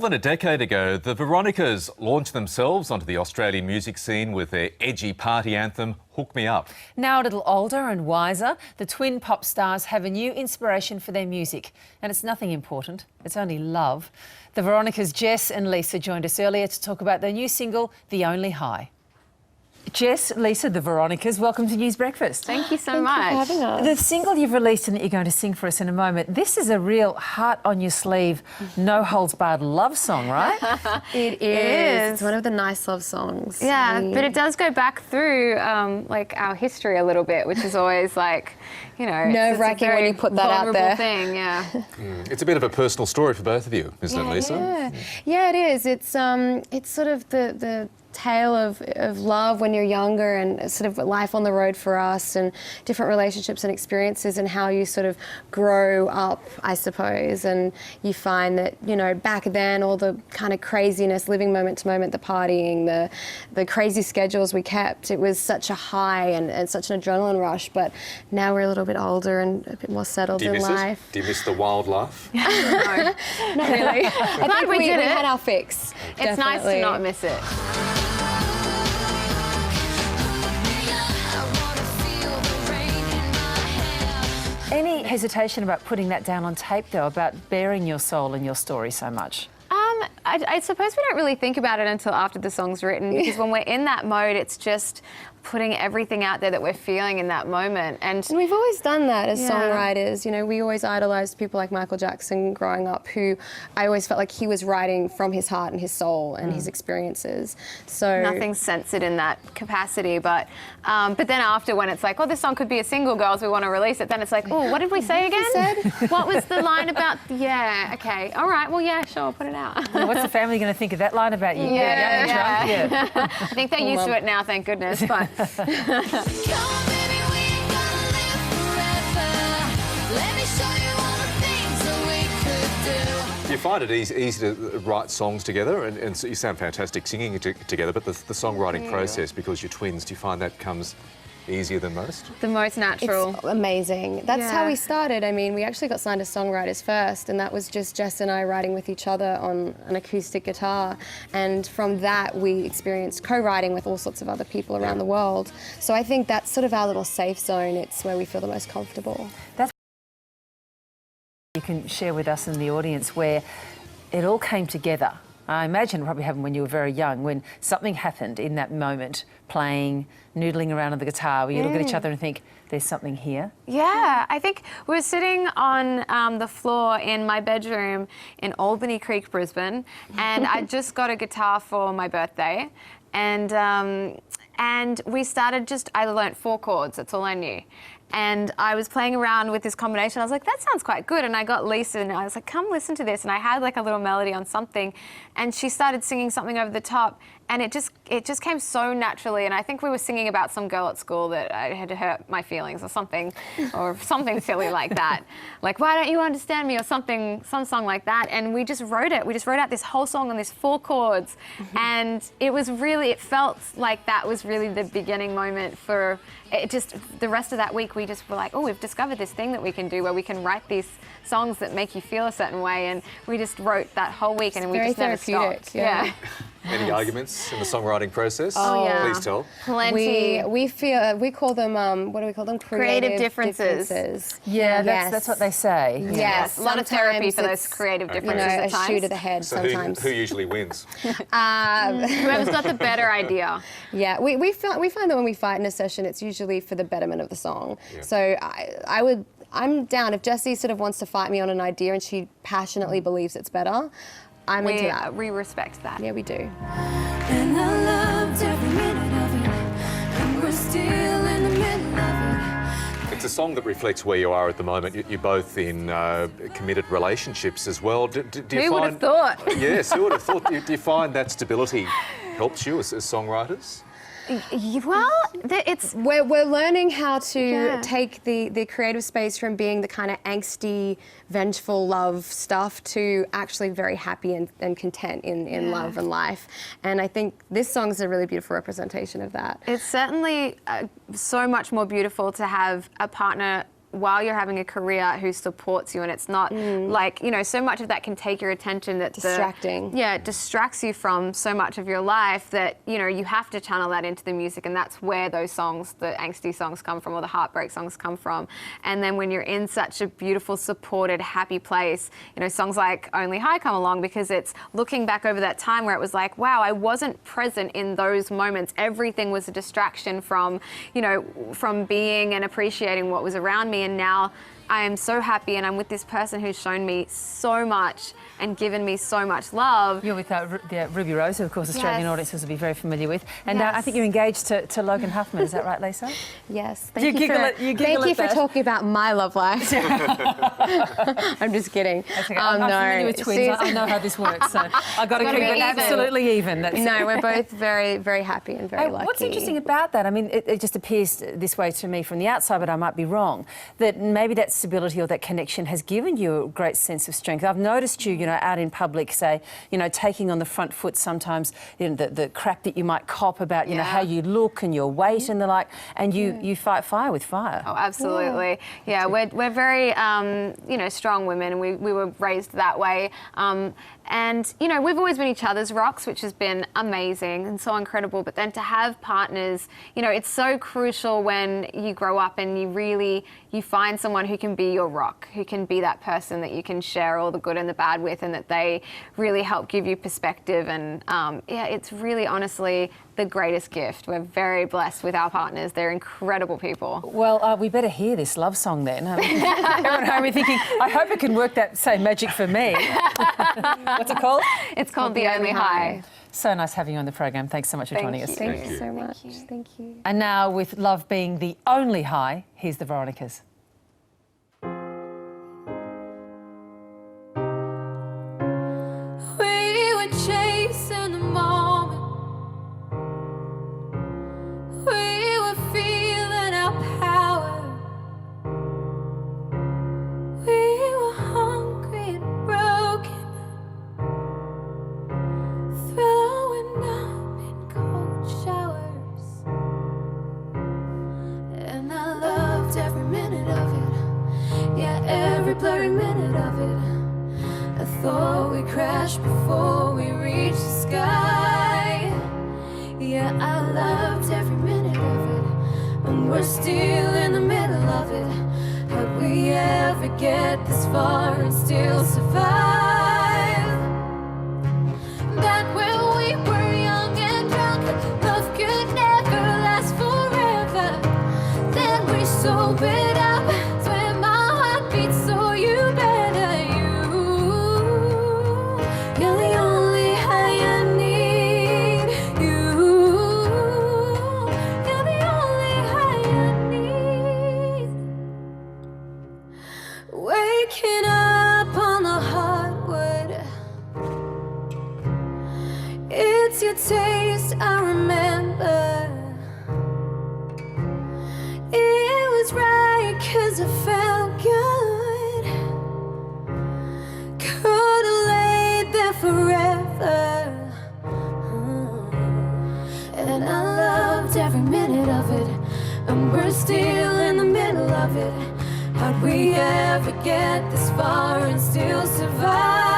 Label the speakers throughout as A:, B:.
A: More than a decade ago, the Veronicas launched themselves onto the Australian music scene with their edgy party anthem, Hook Me Up.
B: Now a little older and wiser, the twin pop stars have a new inspiration for their music. And it's nothing important, it's only love. The Veronicas, Jess and Lisa, joined us earlier to talk about their new single, The Only High. Jess, Lisa, the Veronicas, welcome to News Breakfast.
C: Thank you so much.
D: Thank you for having us.
B: The single you've released and that you're going to sing for us in a moment, this is a real heart-on-your-sleeve, no-holds-barred love song, right?
D: It is. It's one of the nice love songs.
C: Yeah, but it does go back through like our history a little bit, which is always like, you know,
D: nerve-wracking when you put that out there.
C: Thing, yeah.
A: It's a bit of a personal story for both of you, isn't it, Lisa?
D: Yeah, it is. It's sort of the tale of love when you're younger and sort of life on the road for us and different relationships and experiences and how you sort of grow up, I suppose, and you find that, you know, back then all the kind of craziness, living moment to moment, the partying, the crazy schedules we kept, it was such a high and such an adrenaline rush, but now we're a little bit older and a bit more settled in life.
A: Do you miss the wild life?
C: No,
D: Not really. I think we had our fix.
C: It's nice to not miss it.
B: Any hesitation about putting that down on tape, though, about bearing your soul and your story so much?
C: I suppose we don't really think about it until after the song's written, because when we're in that mode, it's just putting everything out there that we're feeling in that moment. And
D: we've always done that as songwriters. You know, we always idolised people like Michael Jackson growing up, who I always felt like he was writing from his heart and his soul and his experiences. So
C: nothing's censored in that capacity. But then after, when it's like, oh, this song could be a single, girls, we want to release it, then it's like, oh, what did we say again? What was the line about? Yeah, okay, all right, well, yeah, sure, put it out.
B: Well, what's the family going to think of that line about you?
C: Yeah. I think they're used to it now, thank goodness. But
A: Do you find it easy to write songs together? And so you sound fantastic singing together, but the songwriting process, because you're twins, do you find that comes easier than most?
C: The most natural.
D: It's amazing. That's how we started. I mean, we actually got signed as songwriters first, and that was just Jess and I writing with each other on an acoustic guitar. And from that, we experienced co-writing with all sorts of other people around the world. So I think that's sort of our little safe zone. It's where we feel the most comfortable.
B: That's you can share with us and the audience where it all came together. I imagine it probably happened when you were very young, when something happened in that moment, playing, noodling around on the guitar, where you look at each other and think, there's something here.
C: Yeah, I think we were sitting on the floor in my bedroom in Albany Creek, Brisbane, and I just got a guitar for my birthday, and we started I learnt 4 chords, that's all I knew. And I was playing around with this combination. I was like, that sounds quite good. And I got Lisa and I was like, come listen to this. And I had like a little melody on something. And she started singing something over the top. And it just came so naturally. And I think we were singing about some girl at school that I had hurt my feelings or something silly like that. Like, why don't you understand me, or some song like that. And we just wrote it. We just wrote out this whole song on these 4 chords. And it felt like that was really the beginning moment for it. Just the rest of that week, we just were like, oh, we've discovered this thing that we can do where we can write these songs that make you feel a certain way. And we just wrote that whole week, and we just never stopped.
D: Yeah.
A: Any arguments in the songwriting process?
C: Oh, yeah.
A: Please tell.
C: Plenty.
D: We call them, what do we call them?
C: Creative differences.
B: Yeah, that's what they say.
D: Yes.
C: A lot of therapy for those creative differences
D: You know,
C: at
D: a shoe to the
C: times.
D: head
A: So
D: sometimes.
A: who usually wins?
C: Whoever's got the better idea.
D: Yeah, we find that when we fight in a session, it's usually for the betterment of the song. Yeah. So I'm down. If Jessie sort of wants to fight me on an idea and she passionately believes it's better, I'm into that.
C: We respect that.
D: Yeah, we do.
E: And I loved every minute of it, and we're still in the middle of it.
A: It's a song that reflects where you are at the moment. You're both in committed relationships as well. Do you
C: Who would have thought?
A: Yes, who would have thought? Do you find that stability helps you as songwriters?
C: Well,
D: we're learning how to take the creative space from being the kind of angsty, vengeful love stuff to actually very happy and content in love and life. And I think this song is a really beautiful representation of that.
C: It's certainly so much more beautiful to have a partner while you're having a career who supports you, and it's not like, you know, so much of that can take your attention that
D: Distracting.
C: it distracts you from so much of your life that, you know, you have to channel that into the music, and that's where those songs, the angsty songs come from, or the heartbreak songs come from. And then when you're in such a beautiful, supported, happy place, you know, songs like Only High come along because it's looking back over that time where it was like, wow, I wasn't present in those moments. Everything was a distraction from, you know, from being and appreciating what was around me. And now I am so happy, and I'm with this person who's shown me so much and given me so much love.
B: You're with Ruby Rose, who of course Australian
C: Yes.
B: audiences will be very familiar with. And
C: Yes.
B: I think you're engaged to Logan Huffman, is that right, Lisa?
D: Yes.
B: You giggle
D: Thank you for
B: that.
D: talking about my love life. I'm just kidding.
B: That's okay. I'm familiar with twins. I know how this works, so I've got to keep
C: be
B: it
C: even.
B: absolutely even. That's
D: No, we're both very, very happy and very lucky.
B: What's interesting about that, I mean, it just appears this way to me from the outside, but I might be wrong, that maybe that stability or that connection has given you a great sense of strength. I've noticed you, you know, out in public, say, you know, taking on the front foot sometimes, you know, the crap that you might cop about, you know, how you look and your weight and the like, and you fight fire with fire.
C: Oh, absolutely. Yeah, we're very, you know, strong women, and we were raised that way. And, you know, we've always been each other's rocks, which has been amazing and so incredible. But then to have partners, you know, it's so crucial when you grow up and you find someone who can be your rock, who can be that person that you can share all the good and the bad with, and that they really help give you perspective. And yeah, it's really honestly the greatest gift. We're very blessed with our partners. They're incredible people.
B: Well, we better hear this love song then. Everyone at home is thinking, I hope it can work that same magic for me. What's it called?
C: It's called The Only High.
B: So nice having you on the program. Thanks so much for joining us.
D: Thank you so much. Thank you.
B: And now, with love being the only high, here's the Veronicas.
E: We were chasing the moment. We were feeling our power. We were hungry and broken, throwing up in cold showers. And I loved every minute of it. Yeah, every blurry minute of it. I thought we crashed before we reached the sky. Yeah, I loved every minute of it, and we're still in the middle of it. How'd we ever get this far and still survive? Back when we were young and drunk, love could never last forever. Then we sobered up, when my heart beats so you better. You're the only high I need. You're the only high I need. Waking up on the hardwood, it's your taste I remember. It was right 'cause it felt good. Could've laid there forever. And I loved every minute of it, and we're still in the middle of it. How'd we ever get this far and still survive?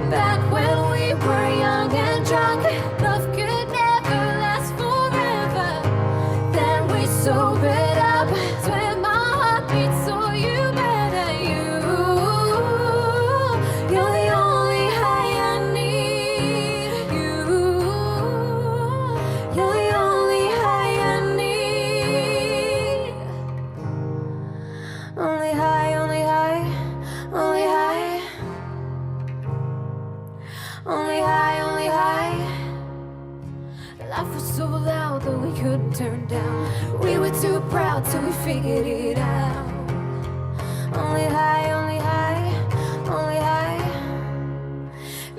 E: Back when we were young and drunk, love could never last forever. Then we sobered up, when my heart beats so you better. You're the only high I need. You're the only high I need. Only high, only high, only high. Only high, only high. Life was so loud that we couldn't turn down. We were too proud till we figured it out. Only high, only high, only high.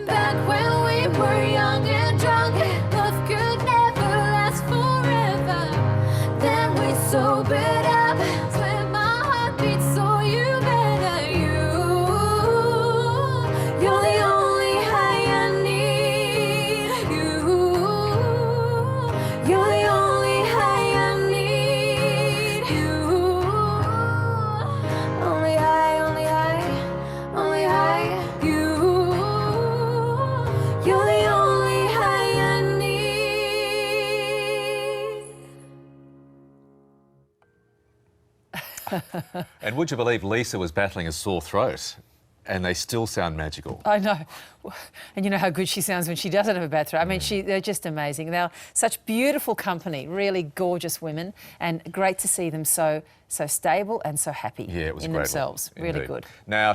E: Back when we were young and drunk, love could never last forever. Then we sobered up, when my heart beats so you better. You're the only high I need. You're the only high I need.
A: And would you believe Lisa was battling a sore throat and they still sound magical?
B: I know. And you know how good she sounds when she doesn't have a bad throat. I mean, they're just amazing. They're such beautiful company, really gorgeous women, and great to see them so stable and so happy
A: Yeah, it was a
B: in
A: great
B: themselves.
A: look,
B: Really
A: indeed.
B: good.
A: Now,